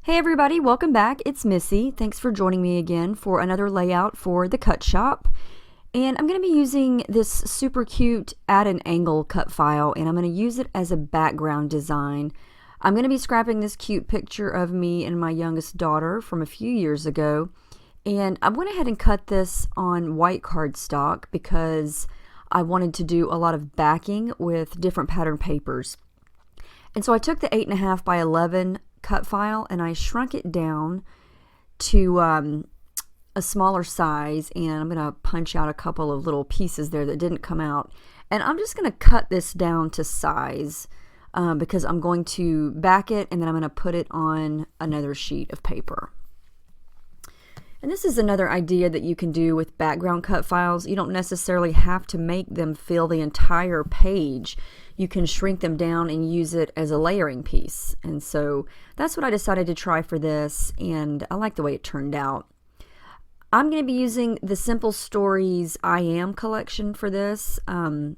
Hey everybody, welcome back. It's Missy. Thanks for joining me again for another layout for the Cut Shop. And I'm going to be using this super cute at an angle cut file, and I'm going to use it as a background design. I'm going to be scrapping this cute picture of me and my youngest daughter from a few years ago. And I went ahead and cut this on white cardstock because I wanted to do a lot of backing with different pattern papers. And so I took the 8.5 by 11 cut file and I shrunk it down to a smaller size, and I'm going to punch out a couple of little pieces there that didn't come out, and I'm just going to cut this down to size because I'm going to back it and then I'm going to put it on another sheet of paper. And this is another idea that you can do with background cut files. You don't necessarily have to make them fill the entire page. You can shrink them down and use it as a layering piece. And so that's what I decided to try for this, and I like the way it turned out. I'm going to be using the Simple Stories I Am collection for this. I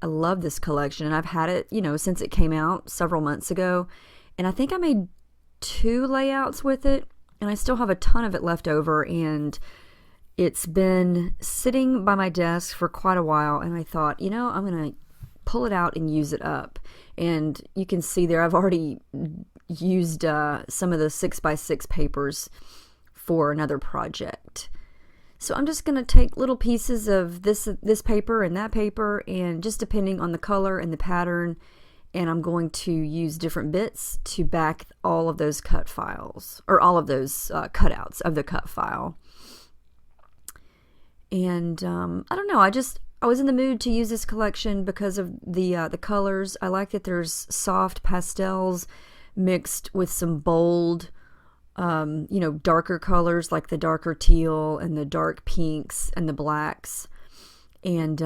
love this collection, and I've had it, since it came out several months ago. And I think I made 2 layouts with it, and I still have a ton of it left over, and it's been sitting by my desk for quite a while, and I thought, I'm going to pull it out and use it up. And you can see there I've already used some of the 6x6 papers for another project. So I'm just going to take little pieces of this paper and that paper, and just depending on the color and the pattern, and I'm going to use different bits to back all of those cut files, or all of those cutouts of the cut file. And I don't know, I was in the mood to use this collection because of the colors. I like that there's soft pastels mixed with some bold, darker colors like the darker teal and the dark pinks and the blacks. And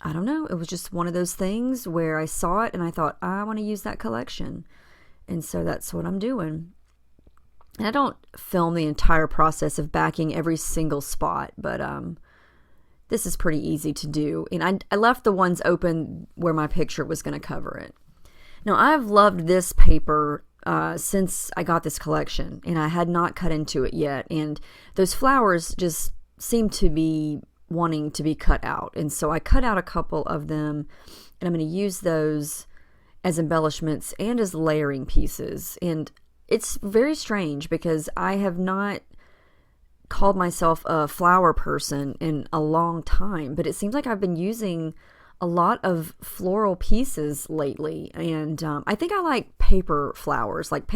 I don't know, it was just one of those things where I saw it and I thought, I want to use that collection. And so that's what I'm doing. And I don't film the entire process of backing every single spot, but this is pretty easy to do. And I left the ones open where my picture was going to cover it. Now, I've loved this paper since I got this collection, and I had not cut into it yet. And those flowers just seem to be wanting to be cut out. And so I cut out a couple of them, and I'm going to use those as embellishments and as layering pieces. And it's very strange because I have not called myself a flower person in a long time, but it seems like I've been using a lot of floral pieces lately. And I think I like paper flowers, like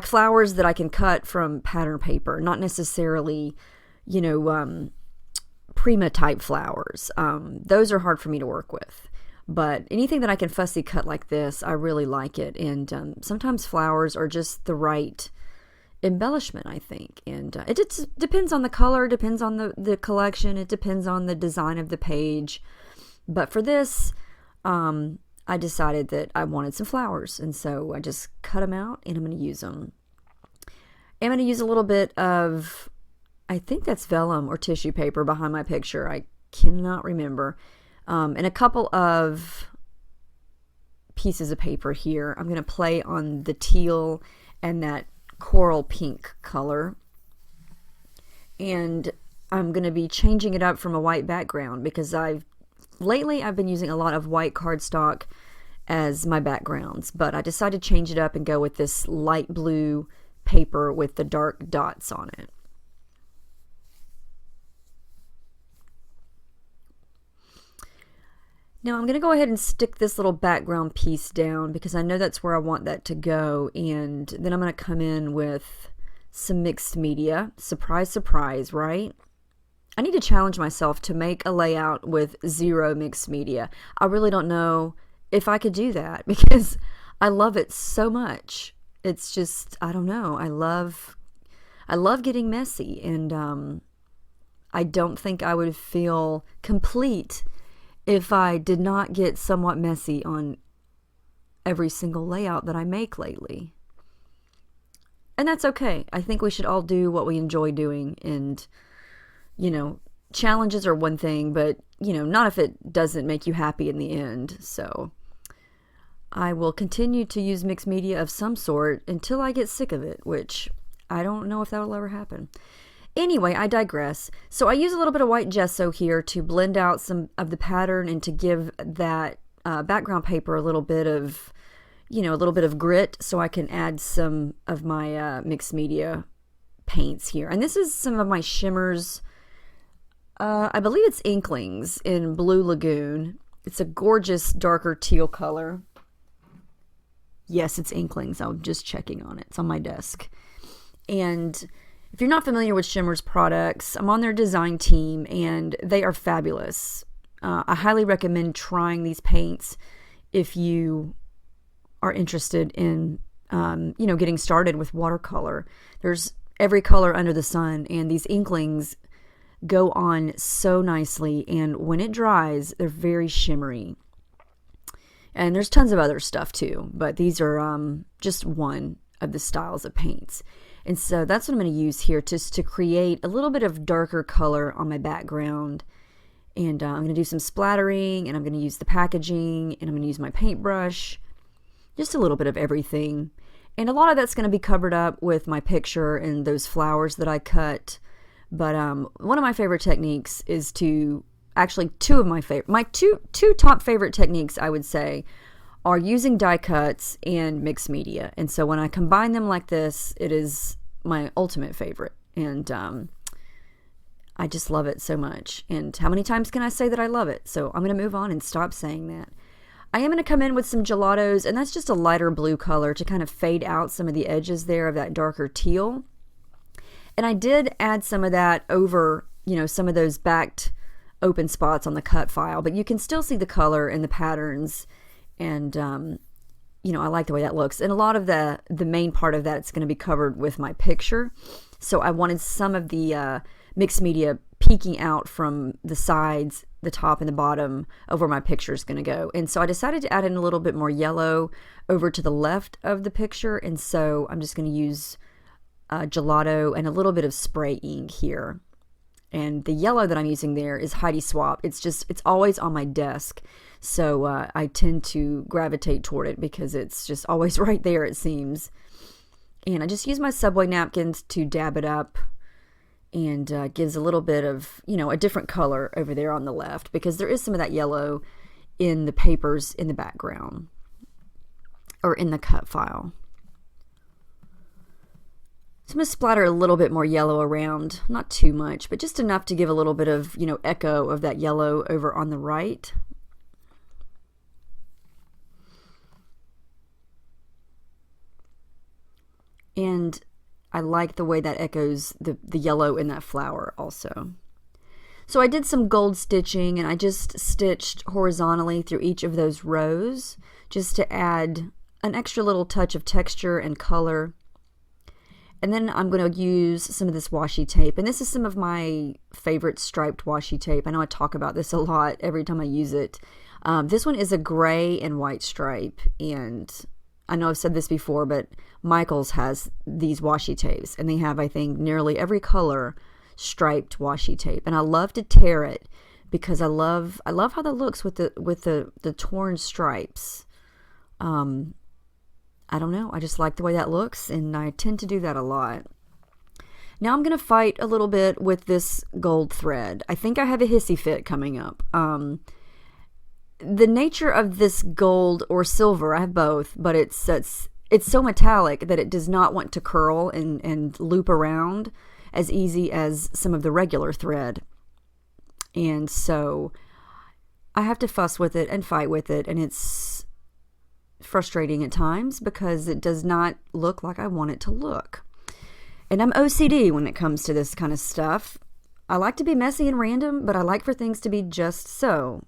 flowers that I can cut from pattern paper, not necessarily, Prima type flowers. Those are hard for me to work with. But anything that I can fussy cut like this, I really like it. And sometimes flowers are just the right embellishment, I think. And it just depends on the color, depends on the collection, it depends on the design of the page. But for this, I decided that I wanted some flowers. And so I just cut them out and I'm going to use them. I'm going to use a little bit of, I think that's vellum or tissue paper behind my picture. I cannot remember. And a couple of pieces of paper here. I'm going to play on the teal and that coral pink color. And I'm going to be changing it up from a white background because lately I've been using a lot of white cardstock as my backgrounds. But I decided to change it up and go with this light blue paper with the dark dots on it. Now I'm going to go ahead and stick this little background piece down because I know that's where I want that to go, and then I'm going to come in with some mixed media. Surprise, surprise, right? I need to challenge myself to make a layout with 0 mixed media. I really don't know if I could do that because I love it so much. It's just, I don't know. I love getting messy, and I don't think I would feel complete if I did not get somewhat messy on every single layout that I make lately. And that's okay. I think we should all do what we enjoy doing, and challenges are one thing, but not if it doesn't make you happy in the end. So I will continue to use mixed media of some sort until I get sick of it, which I don't know if that will ever happen. Anyway, I digress. So I use a little bit of white gesso here to blend out some of the pattern and to give that background paper a little bit of, a little bit of grit, so I can add some of my mixed media paints here. And this is some of my shimmers. I believe it's Inklings in Blue Lagoon. It's a gorgeous darker teal color. Yes, it's Inklings. I'm just checking on it. It's on my desk. And if you're not familiar with Shimmer's products, I'm on their design team, and they are fabulous. I highly recommend trying these paints if you are interested in, getting started with watercolor. There's every color under the sun, and these Inklings go on so nicely, and when it dries, they're very shimmery. And there's tons of other stuff too, but these are just one of the styles of paints. And so that's what I'm going to use here, just to create a little bit of darker color on my background. And I'm going to do some splattering, and I'm going to use the packaging, and I'm going to use my paintbrush, just a little bit of everything. And a lot of that's going to be covered up with my picture and those flowers that I cut. But one of my favorite techniques is to, actually two of my favorite, my two top favorite techniques, I would say, are using die cuts and mixed media. And so when I combine them like this, it is my ultimate favorite. And I just love it so much. And how many times can I say that I love it? So I'm going to move on and stop saying that. I am going to come in with some gelatos, and that's just a lighter blue color to kind of fade out some of the edges there of that darker teal. And I did add some of that over, some of those backed open spots on the cut file, but you can still see the color and the patterns. And, I like the way that looks. And a lot of the main part of that, it's going to be covered with my picture. So I wanted some of the mixed media peeking out from the sides, the top and the bottom of where my picture is going to go. And so I decided to add in a little bit more yellow over to the left of the picture. And so I'm just going to use gelato and a little bit of spray ink here. And the yellow that I'm using there is Heidi Swap. It's always on my desk. So I tend to gravitate toward it because it's just always right there, it seems. And I just use my Subway napkins to dab it up, and gives a little bit of, a different color over there on the left, because there is some of that yellow in the papers in the background or in the cut file. So I'm going to splatter a little bit more yellow around, not too much, but just enough to give a little bit of, echo of that yellow over on the right. And I like the way that echoes the yellow in that flower also. So I did some gold stitching, and I just stitched horizontally through each of those rows just to add an extra little touch of texture and color. And then I'm going to use some of this washi tape. And this is some of my favorite striped washi tape. I know I talk about this a lot every time I use it. This one is a gray and white stripe. And I know I've said this before, but Michaels has these washi tapes. And they have, I think, nearly every color striped washi tape. And I love to tear it because I love how that looks with the torn stripes. I don't know. I just like the way that looks, and I tend to do that a lot. Now I'm going to fight a little bit with this gold thread. I think I have a Hissy Fit coming up. The nature of this gold or silver, I have both, but it's so metallic that it does not want to curl and loop around as easy as some of the regular thread. And so I have to fuss with it and fight with it, and it's frustrating at times because it does not look like I want it to look. And I'm OCD when it comes to this kind of stuff. I like to be messy and random, but I like for things to be just so.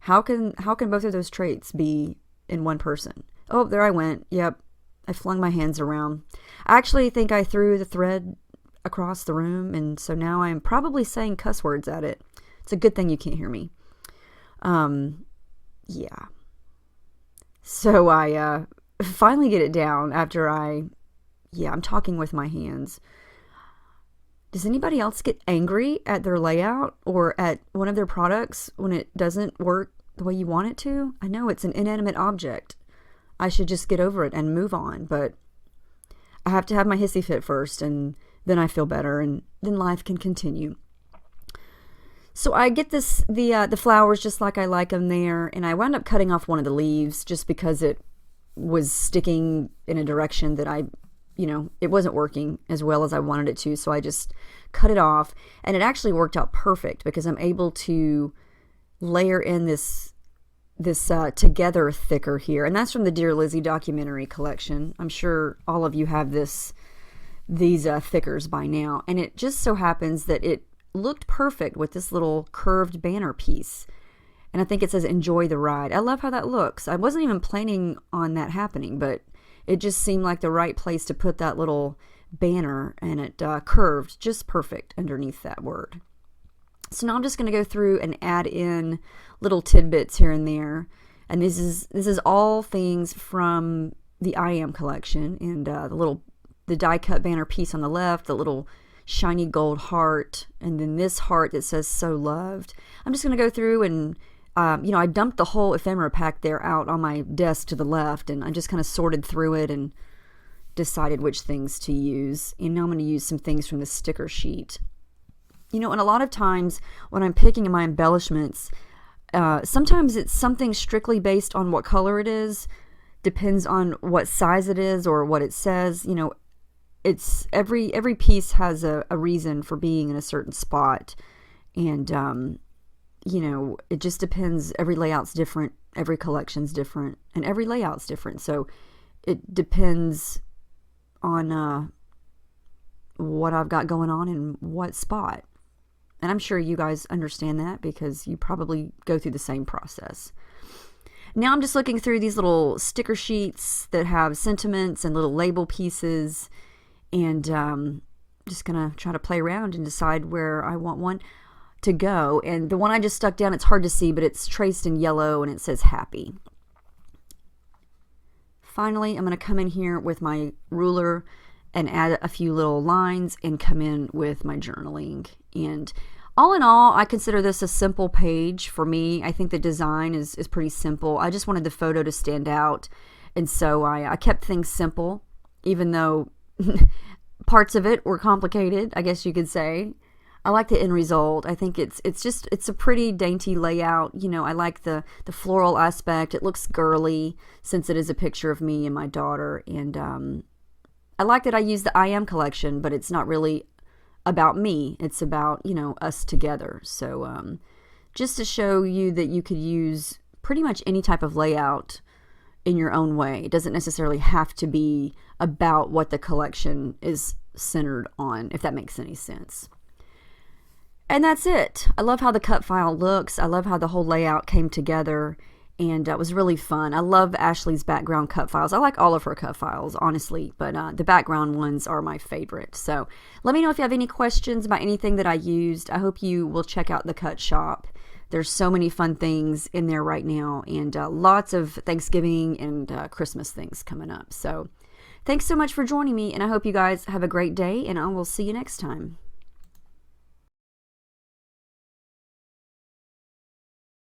How can both of those traits be in one person? Oh, there I went. Yep. I flung my hands around. I actually think I threw the thread across the room, and so now I'm probably saying cuss words at it. It's a good thing you can't hear me. Yeah. So I finally get it down after I'm talking with my hands. Does anybody else get angry at their layout or at one of their products when it doesn't work the way you want it to? I know it's an inanimate object. I should just get over it and move on. But I have to have my Hissy Fit first, and then I feel better, and then life can continue. So I get the flowers just like I like them there, and I wound up cutting off one of the leaves just because it was sticking in a direction that it wasn't working as well as I wanted it to, so I just cut it off, and it actually worked out perfect because I'm able to layer in this Together thicker here, and that's from the Dear Lizzie documentary collection. I'm sure all of you have these thickers by now, and it just so happens that it looked perfect with this little curved banner piece, and I think it says enjoy the ride. I love how that looks. I wasn't even planning on that happening, but it just seemed like the right place to put that little banner, and it curved just perfect underneath that word. So now I'm just going to go through and add in little tidbits here and there, and this is all things from the I Am collection, and the die cut banner piece on the left, the little shiny gold heart, and then this heart that says so loved. I'm just going to go through and I dumped the whole ephemera pack there out on my desk to the left, and I just kind of sorted through it and decided which things to use. And now I'm going to use some things from the sticker sheet. And a lot of times when I'm picking my embellishments, sometimes it's something strictly based on what color it is, depends on what size it is or what it says. It's every piece has a reason for being in a certain spot, and it just depends. Every layout's different, every collection's different, and every layout's different. So it depends on what I've got going on in what spot. And I'm sure you guys understand that because you probably go through the same process. Now I'm just looking through these little sticker sheets that have sentiments and little label pieces, and just gonna try to play around and decide where I want one to go. And the one I just stuck down, it's hard to see, but it's traced in yellow and it says happy. Finally, I'm going to come in here with my ruler and add a few little lines and come in with my journaling. And all in all, I consider this a simple page for me. I think the design is pretty simple. I just wanted the photo to stand out, and so I kept things simple, even though parts of it were complicated, I guess you could say. I like the end result. I think it's a pretty dainty layout. I like the floral aspect. It looks girly since it is a picture of me and my daughter, and I like that I use the I Am collection, but it's not really about me. It's about, us together. So just to show you that you could use pretty much any type of layout in your own way. It doesn't necessarily have to be about what the collection is centered on, if that makes any sense. And that's it. I love how the cut file looks. I love how the whole layout came together, and it was really fun. I love Ashley's background cut files. I like all of her cut files, honestly, but the background ones are my favorite. So let me know if you have any questions about anything that I used. I hope you will check out the Cut Shop. There's so many fun things in there right now, and lots of Thanksgiving and Christmas things coming up. So thanks so much for joining me, and I hope you guys have a great day, and I will see you next time.